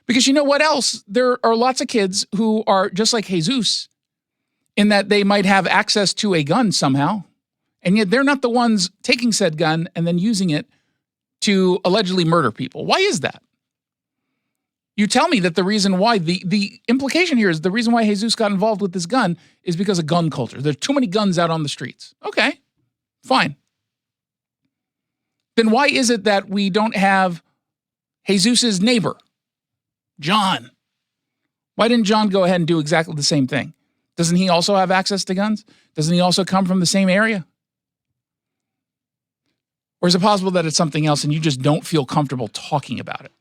Because you know what else? There are lots of kids who are just like Jesus in that they might have access to a gun somehow, and yet they're not the ones taking said gun and then using it to allegedly murder people. Why is that? You tell me that the reason why, the implication here is the reason why Jesus got involved with this gun is because of gun culture. There's too many guns out on the streets. Okay, fine. Then why is it that we don't have Jesus's neighbor, John? Why didn't John go ahead and do exactly the same thing? Doesn't he also have access to guns? Doesn't he also come from the same area? Or is it possible that it's something else and you just don't feel comfortable talking about it?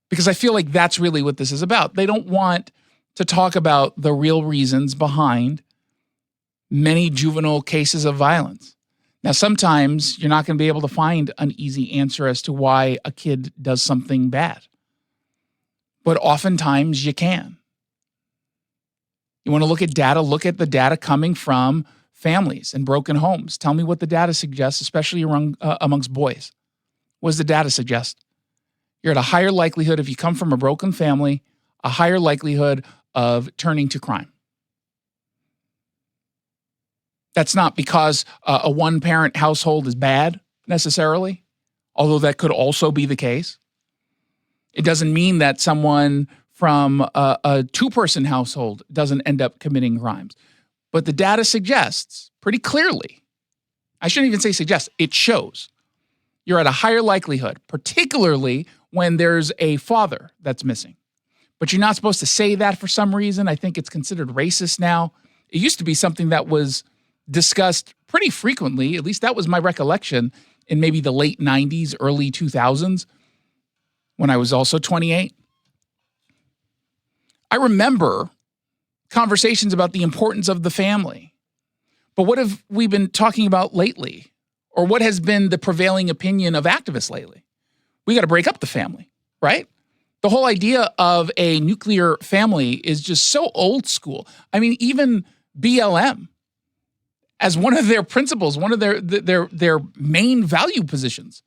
Because I feel like that's really what this is about. They don't want to talk about the real reasons behind many juvenile cases of violence. Now, sometimes you're not going to be able to find an easy answer as to why a kid does something bad. But oftentimes you can. You want to look at data, look at the data coming from families and broken homes. Tell me what the data suggests, especially amongst boys. What does the data suggest? You're at a higher likelihood, if you come from a broken family, a higher likelihood of turning to crime. That's not because a one-parent household is bad, necessarily, although that could also be the case. It doesn't mean that someone from a two-person household doesn't end up committing crimes. But the data suggests pretty clearly, I shouldn't even say suggests, it shows you're at a higher likelihood, particularly when there's a father that's missing. But you're not supposed to say that for some reason. I think it's considered racist now. It used to be something that was discussed pretty frequently, at least that was my recollection, in maybe the late 90s, early 2000s, when I was also 28. I remember conversations about the importance of the family. But what have we been talking about lately? Or what has been the prevailing opinion of activists lately? We got to break up the family, right? The whole idea of a nuclear family is just so old school. I mean, even BLM, as one of their principles, one of their main value positions,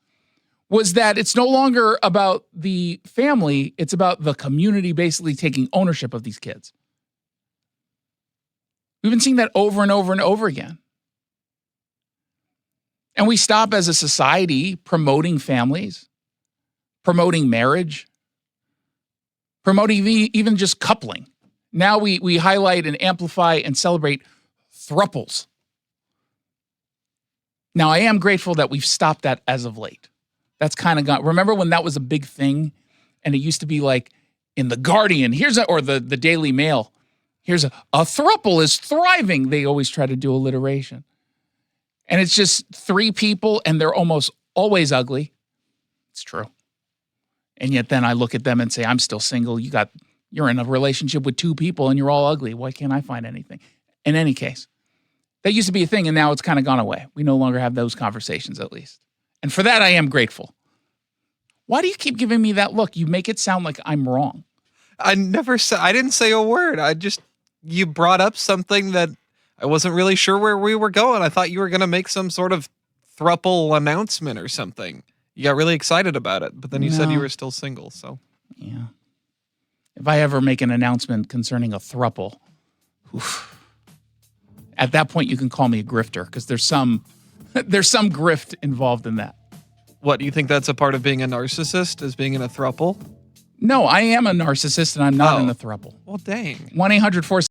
was that it's no longer about the family, it's about the community basically taking ownership of these kids. We've been seeing that over and over and over again. And we stop as a society promoting families, promoting marriage, promoting even just coupling. Now we highlight and amplify and celebrate thruples. Now, I am grateful that we've stopped that as of late. That's kind of gone. Remember when that was a big thing and it used to be like in The Guardian, or the Daily Mail, here's a thruple is thriving. They always try to do alliteration. And it's just three people and they're almost always ugly. It's true. And yet then I look at them and say, I'm still single. You're in a relationship with two people and you're all ugly. Why can't I find anything? In any case, that used to be a thing and now it's kind of gone away. We no longer have those conversations, at least. And for that, I am grateful. Why do you keep giving me that look? You make it sound like I'm wrong. I didn't say a word. You brought up something that I wasn't really sure where we were going. I thought you were going to make some sort of thruple announcement or something. You got really excited about it, but then you said you were still single, so. Yeah. If I ever make an announcement concerning a thruple, at that point you can call me a grifter because there's some grift involved in that. What, do you think that's a part of being a narcissist, is being in a thruple? No, I am a narcissist and I'm not in a thruple. Well, dang. 1-800-4